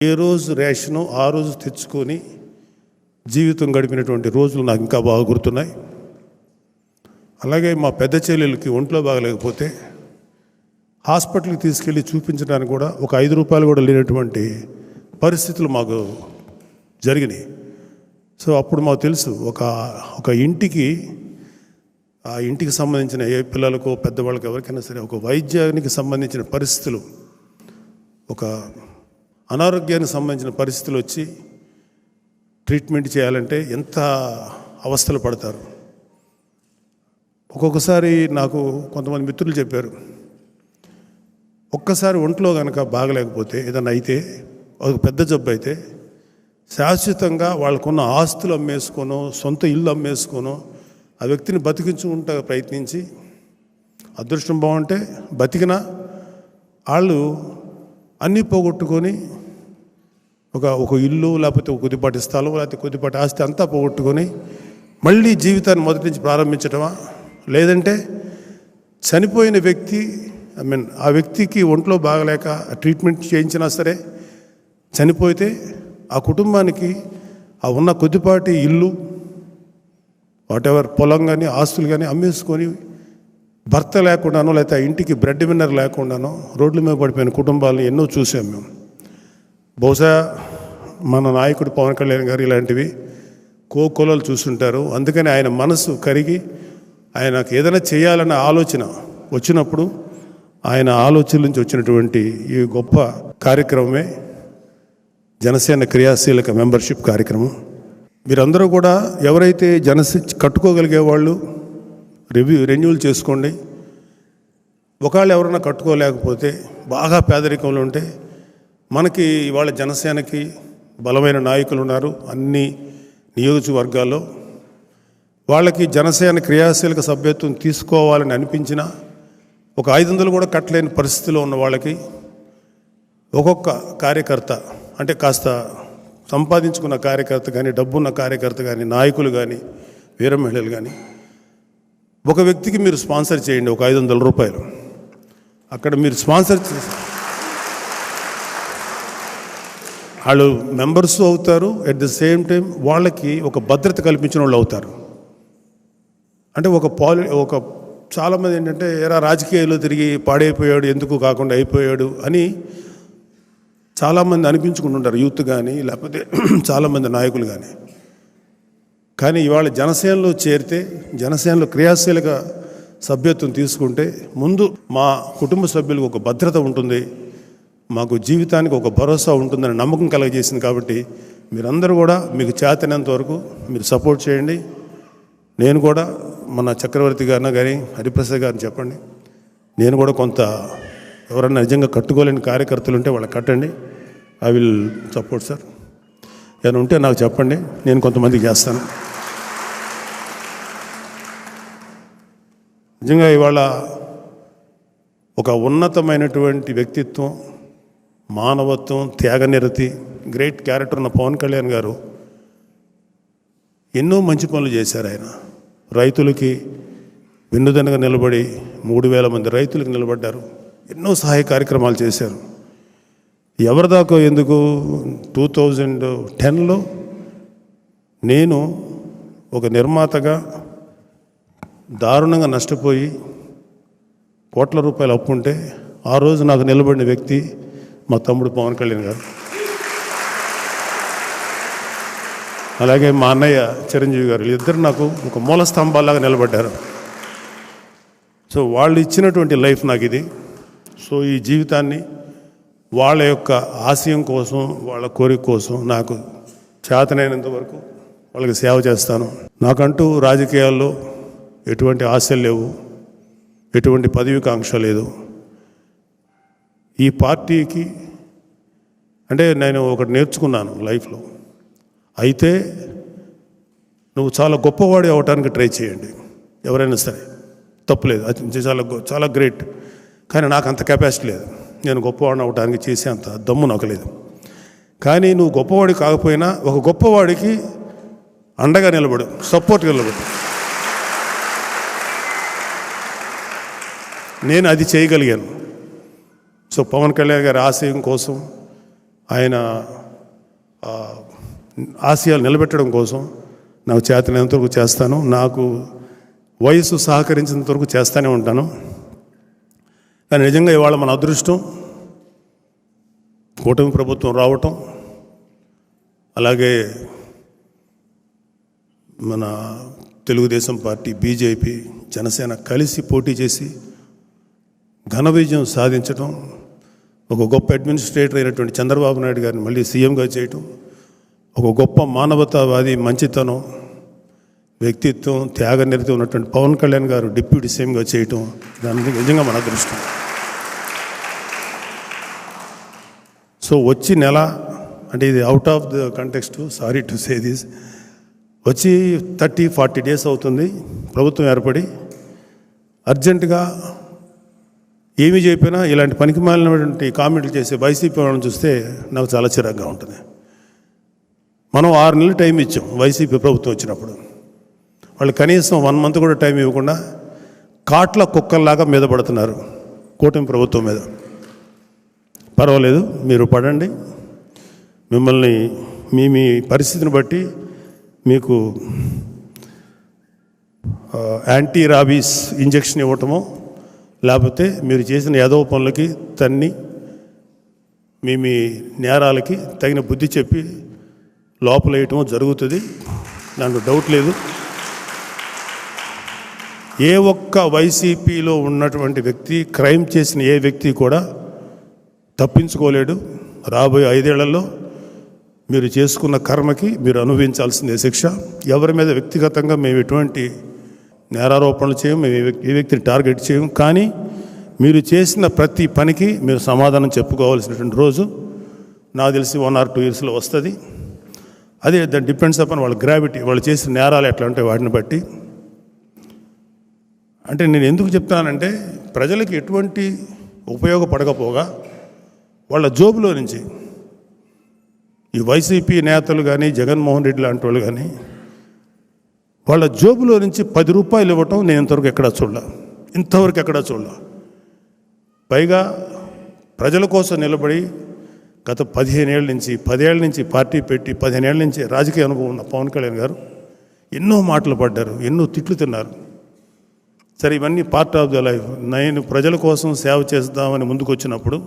ఏ రోజు రేషను ఆ రోజు తెచ్చుకొని జీవితం గడిపినటువంటి రోజులు నాకు ఇంకా బాగా గుర్తున్నాయి. అలాగే మా పెద్ద చెల్లెలకి ఒంట్లో బాగలేకపోతే హాస్పిటల్కి తీసుకెళ్ళి చూపించడానికి కూడా ఒక 5 రూపాయలు కూడా లేనటువంటి పరిస్థితులు మాకు జరిగినాయి. సో అప్పుడు మాకు తెలుసు ఒక ఇంటికి, ఆ ఇంటికి సంబంధించిన ఏ పిల్లలకు పెద్దవాళ్ళకి ఎవరికైనా సరే ఒక వైద్యానికి సంబంధించిన పరిస్థితులు, ఒక అనారోగ్యానికి సంబంధించిన పరిస్థితులు వచ్చి ట్రీట్మెంట్ చేయాలంటే ఎంత అవస్థలు పడతారు. ఒక్కొక్కసారి నాకు కొంతమంది మిత్రులు చెప్పారు, ఒక్కసారి ఒంట్లో కనుక బాగలేకపోతే ఏదన్నా అయితే, ఒక పెద్ద జబ్బు అయితే శాశ్వతంగా వాళ్ళకున్న ఆస్తులు అమ్మేసుకోనో సొంత ఇల్లు అమ్మేసుకోనో ఆ వ్యక్తిని బతికించుకుంటా ప్రయత్నించి అదృష్టం బాగుంటే బతికినా వాళ్ళు అన్నీ పోగొట్టుకొని ఒక ఇల్లు లేకపోతే ఒక కొద్దిపాటి స్థలం లేకపోతే కొద్దిపాటి ఆస్తి అంతా పోగొట్టుకొని మళ్ళీ జీవితాన్ని మొదటి నుంచి ప్రారంభించడమా, లేదంటే చనిపోయిన వ్యక్తి ఆ వ్యక్తికి ఒంట్లో బాగలేక ట్రీట్మెంట్ చేయించినా సరే చనిపోతే ఆ కుటుంబానికి ఆ ఉన్న కొద్దిపాటి ఇల్లు వాటెవర్ పొలం కానీ ఆస్తులు కానీ అమ్మేసుకొని భర్త లేకుండానో లేకపోతే ఆ ఇంటికి బ్రెడ్ విన్నర్ లేకుండానో రోడ్ల మీద పడిపోయిన కుటుంబాలను ఎన్నో చూసాం మేము. బహుశా మన నాయకుడు పవన్ కళ్యాణ్ గారు ఇలాంటివి కోకొలలు చూస్తుంటారు. అందుకని ఆయన మనసు కరిగి ఆయనకు ఏదైనా చేయాలన్న ఆలోచన వచ్చినప్పుడు ఆయన ఆలోచన నుంచి వచ్చినటువంటి ఈ గొప్ప కార్యక్రమమే జనసేన క్రియాశీలక మెంబర్షిప్ కార్యక్రమం. మీరందరూ కూడా ఎవరైతే కట్టుకోగలిగే వాళ్ళు రెన్యూవల్ చేసుకోండి. ఒకవేళ ఎవరైనా కట్టుకోలేకపోతే బాగా పేదరికంలో ఉంటే మనకి ఇవాళ జనసేనకి బలమైన నాయకులు ఉన్నారు అన్ని నియోజకవర్గాల్లో. వాళ్ళకి జనసేన క్రియాశీలక సభ్యత్వం తీసుకోవాలని అనిపించిన ఒక 500 కూడా కట్టలేని పరిస్థితిలో ఉన్న వాళ్ళకి ఒక్కొక్క కార్యకర్త, అంటే కాస్త సంపాదించుకున్న కార్యకర్త కానీ, డబ్బున్న కార్యకర్త కానీ, నాయకులు కానీ, వీర మహిళలు కానీ, ఒక వ్యక్తికి మీరు స్పాన్సర్ చేయండి ఒక 500 రూపాయలు. అక్కడ మీరు స్పాన్సర్ చేసి వాళ్ళు మెంబర్స్ అవుతారు. ఎట్ ద సేమ్ టైం వాళ్ళకి ఒక భద్రత కల్పించిన వాళ్ళు అవుతారు. అంటే ఒక చాలామంది ఏంటంటే రాజకీయాల్లో తిరిగి పాడైపోయాడు, ఎందుకు కాకుండా అయిపోయాడు అని చాలామంది అనిపించుకుంటుంటారు, యూత్ కానీ లేకపోతే చాలామంది నాయకులు కానీ. కానీ ఇవాళ జనసేనలో చేరితే, జనసేనలో క్రియాశీలక సభ్యత్వం తీసుకుంటే ముందు మా కుటుంబ సభ్యులకు ఒక భద్రత ఉంటుంది, మాకు జీవితానికి ఒక భరోసా ఉంటుందని నమ్మకం కలగజేసింది. కాబట్టి మీరందరూ కూడా మీకు చేతనంత వరకు మీరు సపోర్ట్ చేయండి. నేను కూడా మన చక్రవర్తి గారిన కానీ హరిప్రసాద్ గారిని చెప్పండి, నేను కూడా కొంత ఎవరన్నా నిజంగా కట్టుకోలేని కార్యకర్తలు ఉంటే వాళ్ళకి కట్టండి. I will support sir. ఏమైనా ఉంటే నాకు చెప్పండి, నేను కొంతమందికి చేస్తాను. నిజంగా ఇవాళ ఒక ఉన్నతమైనటువంటి వ్యక్తిత్వం, మానవత్వం, త్యాగనిరతి, గ్రేట్ క్యారెక్టర్ ఉన్న పవన్ కళ్యాణ్ గారు ఎన్నో మంచి పనులు చేశారు. ఆయన రైతులకి వెన్నుదన్నుగా నిలబడి 3000 మంది రైతులకు నిలబడ్డారు. ఎన్నో సహాయ కార్యక్రమాలు చేశారు. ఎవరిదాకో ఎందుకు 2010లో నేను ఒక నిర్మాతగా దారుణంగా నష్టపోయి కోట్ల రూపాయలు అప్పు ఉంటే ఆ రోజు నాకు నిలబడిన వ్యక్తి మా తమ్ముడు పవన్ కళ్యాణ్ గారు. అలాగే మా అన్నయ్య చిరంజీవి గారు, ఇద్దరు నాకు ఒక మూల స్తంభాలాగా నిలబడ్డారు. సో వాళ్ళు ఇచ్చినటువంటి లైఫ్ నాకు ఇది. సో ఈ జీవితాన్ని వాళ్ళ యొక్క ఆశయం కోసం, వాళ్ళ కోరిక కోసం నాకు చేతనైనంత వరకు వాళ్ళకి సేవ చేస్తాను. నాకంటూ రాజకీయాల్లో ఎటువంటి ఆశలు లేవు, ఎటువంటి పదవికాంక్ష లేదు. ఈ పార్టీకి అంటే నేను ఒకటి నేర్చుకున్నాను లైఫ్లో, అయితే నువ్వు చాలా గొప్పవాడి అవ్వటానికి ట్రై చేయండి, ఎవరైనా సరే తప్పులేదు, అది చాలా గ్రేట్. కానీ నాకు అంత కెపాసిటీ లేదు, నేను గొప్పవాడిని అవ్వడానికి చేసే అంత దమ్ము నాకు లేదు. కానీ నువ్వు గొప్పవాడి కాకపోయినా ఒక గొప్పవాడికి అండగా నిలబడు, సపోర్ట్గా నిలబడు. నేను అది చేయగలిగాను. సో పవన్ కళ్యాణ్ గారి ఆశయం కోసం ఆయన ఆశయాలు నిలబెట్టడం కోసం నాకు చేతనైనంత వరకు చేస్తాను. నాకు వయసు సహకరించినంత వరకు చేస్తూనే ఉంటాను. కానీ నిజంగా ఇవాళ మన అదృష్టం కూటమి ప్రభుత్వం రావటం, అలాగే మన తెలుగుదేశం పార్టీ, బీజేపీ, జనసేన కలిసి పోటీ చేసి ఘన విజయం సాధించడం, ఒక గొప్ప అడ్మినిస్ట్రేటర్ అయినటువంటి చంద్రబాబు నాయుడు గారిని మళ్ళీ సీఎంగా చేయటం, ఒక గొప్ప మానవతావాది, మంచితనం, వ్యక్తిత్వం, త్యాగనిరతి ఉన్నటువంటి పవన్ కళ్యాణ్ గారు డిప్యూటీ సీఎంగా చేయటం, దాని నిజంగా మన అదృష్టం. సో వచ్చి నెల, అంటే ఇది out of the context, sorry to say this, వచ్చి 30-40 డేస్ అవుతుంది ప్రభుత్వం ఏర్పడి. అర్జెంటుగా ఏమీ చెప్పినా ఇలాంటి పనికి మాలినటువంటి కామెంట్లు చేసే వైసీపీ వాళ్ళని చూస్తే నాకు చాలా చిరాగ్గా ఉంటుంది. మనం 6 నెలలు టైం ఇచ్చాం వైసీపీ ప్రభుత్వం వచ్చినప్పుడు. వాళ్ళు కనీసం 1 మంత్ కూడా టైం ఇవ్వకుండా కాట్ల కుక్కల్లాగా మీద పడుతున్నారు కూటమి ప్రభుత్వం మీద. పర్వాలేదు, మీరు పడండి, మిమ్మల్ని మీ పరిస్థితిని బట్టి మీకు యాంటీ రాబీస్ ఇంజెక్షన్ ఇవ్వటమో, లేకపోతే మీరు చేసిన యాదవ పనులకి తన్ని మీ నేరాలకి తగిన బుద్ధి చెప్పి లోపల వేయటమో జరుగుతుంది. దాంట్లో డౌట్ లేదు. ఏ ఒక్క వైసీపీలో ఉన్నటువంటి వ్యక్తి, క్రైమ్ చేసిన ఏ వ్యక్తి కూడా తప్పించుకోలేడు. రాబోయే 5 ఏళ్లలో మీరు చేసుకున్న కర్మకి మీరు అనుభవించాల్సిందే శిక్ష. ఎవరి మీద వ్యక్తిగతంగా మేము ఎటువంటి నేరారోపణలు చేయము, మేము ఏ వ్యక్తిని టార్గెట్ చేయము. కానీ మీరు చేసిన ప్రతి పనికి మీరు సమాధానం చెప్పుకోవాల్సినటువంటి రోజు నాకు తెలిసి 1 or 2 yearsలో వస్తుంది. అదే దట్ డిపెండ్స్ అపాన్ వాళ్ళ గ్రావిటీ, వాళ్ళు చేసిన నేరాలు ఎట్లా ఉంటాయి వాటిని బట్టి. అంటే నేను ఎందుకు చెప్తానంటే, ప్రజలకు ఎటువంటి ఉపయోగపడకపోగా వాళ్ళ జోబులో నుంచి ఈ వైసీపీ నేతలు కానీ, జగన్మోహన్ రెడ్డి లాంటి వాళ్ళు కానీ, వాళ్ళ జోబులో నుంచి 10 రూపాయలు ఇవ్వటం నేను ఇంతవరకు ఎక్కడా చూడాల. పైగా ప్రజల కోసం నిలబడి గత 15 ఏళ్ళ నుంచి, 10 ఏళ్ళ నుంచి పార్టీ పెట్టి 15 ఏళ్ళ నుంచి రాజకీయ అనుభవం ఉన్న పవన్ కళ్యాణ్ గారు ఎన్నో మాటలు పడ్డారు, ఎన్నో తిట్లు తిన్నారు. సరే, ఇవన్నీ పార్ట్ ఆఫ్ ద లైఫ్. నేను ప్రజల కోసం సేవ చేద్దామని ముందుకు వచ్చినప్పుడు